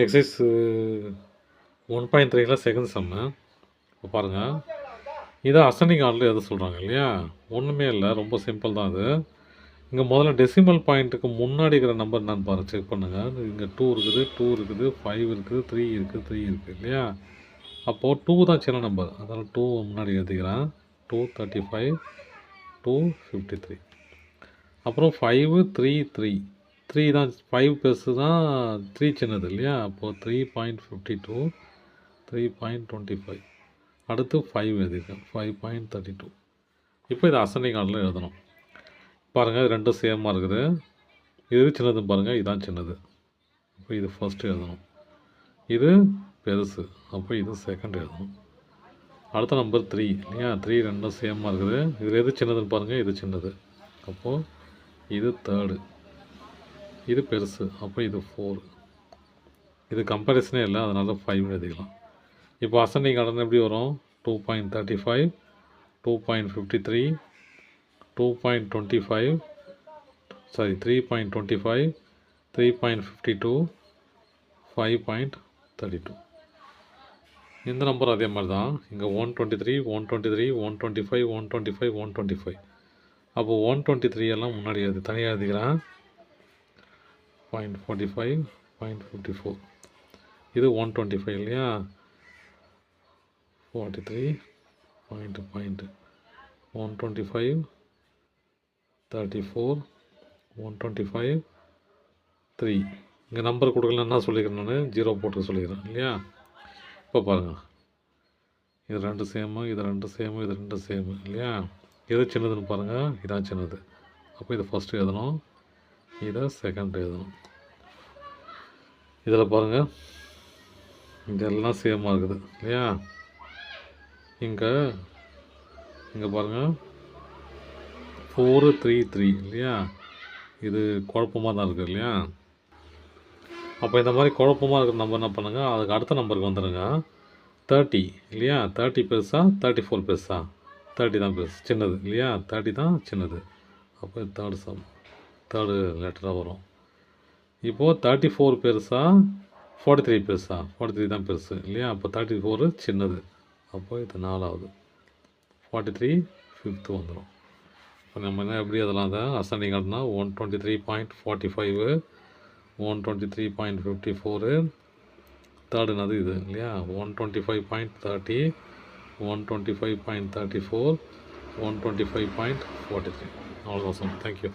Exercise 1.3ல second சம்மு. இப்போ பாருங்கள், இதை அசெண்டிங் ஆர்டரில் எது சொல்கிறாங்க இல்லையா? ஒன்றுமே இல்லை, ரொம்ப சிம்பிள் தான் அது. இங்கே முதல்ல டெசிமல் பாயிண்ட்டுக்கு முன்னாடி இருக்கிற நம்பர் என்னன்னு பாருங்கள், செக் பண்ணுங்கள். இங்கே 2 இருக்குது, 2 இருக்குது, 5 இருக்குது, 3 இருக்குது, 3 இருக்குது இல்லையா? அப்போது 2 தான் சின்ன நம்பர், அதனால் 2 முன்னாடி எழுதிக்கிறேன். 235, 253. அப்புறம் 5, 3, 3 3 தான் 5 பெருசு தான், 3 சின்னது இல்லையா? அப்போது 3.52, 3.25. அடுத்து 5 எழுதியிருக்கேன், 5.32. இப்போ இது அசெண்டிங் ஆர்டரில் எழுதணும். பாருங்கள், இது ரெண்டும் சேமாக இருக்குது. இது சின்னதுன்னு பாருங்கள், இதுதான் சின்னது. இப்போ இது ஃபஸ்ட்டு எழுதணும், இது பெருசு, அப்போ இது செகண்ட் எழுதணும். அடுத்த நம்பர் 3 இல்லையா? 3 ரெண்டும் சேமாக இருக்குது. இதில் எது சின்னதுன்னு பாருங்கள், இது சின்னது, அப்போது இது தேர்டு. இது பெருசு, அப்போ இது 4. இது கம்பேரிசனே இல்லை, அதனால் 5 எழுதிக்கலாம். இப்போ அசெண்டிங் ஆர்டர் எப்படி வரும்? 2.35, 2.53, 2.25, சாரி 3.25, 3.52, 5.32. இந்த நம்பர் அதே மாதிரி தான். இங்கே 123, 123, 125, 125, 125. அப்போது 123 எல்லாம் முன்னாடி தனியாக எழுதிக்கிறேன். 0.45, 0.54. இது 125 இல்லையா? 43, 125, 34, 125, 3. இங்கே நம்பர் கொடுக்கல, என்ன சொல்லிக்கிறேன் நான், 0 போட்டு சொல்லிக்கிறேன் இல்லையா? இப்போ பாருங்கள், இது ரெண்டு சேமு, இது ரெண்டு சேமு, இது ரெண்டு சேமு இல்லையா? எது சின்னதுன்னு பாருங்கள், இதான் சின்னது. அப்போ இதை ஃபஸ்ட்டு எழுதணும், இதை செகண்ட் எழுதணும். இதில் பாருங்கள், இதெல்லாம் சேமாக இருக்குது இல்லையா? இங்கே பாருங்கள் 4, 3, 3 இல்லையா? இது குழப்பமாக தான் இருக்குது இல்லையா? அப்போ இந்த மாதிரி குழப்பமாக இருக்கிற நம்பர் என்ன பண்ணுங்கள், அதுக்கு அடுத்த நம்பருக்கு வந்துடுங்க. 30 இல்லையா? 30 பெருசா, 34 பெருசா? 30 தான் பெருசு, சின்னது இல்லையா? 30 தான் சின்னது. அப்போ தேர்டு சம், தேர்டு லெட்டராக வரும். இப்போது 34 பெருசா, 43 பெருசா? 43 தான் பெருசு இல்லையா? அப்போ 34 சின்னது, அப்போ இது 4ஆவது. 43 5th வந்துடும். இப்போ நம்ம என்ன எப்படி அதெல்லாம் தான் அசெண்டிங் ஆர்டர்னா 123.45, 123.54, தேர்டுனது இது இல்லையா? 125.30, 125.34, 125.43. அவ்வளோதான் சார். தேங்க்யூ.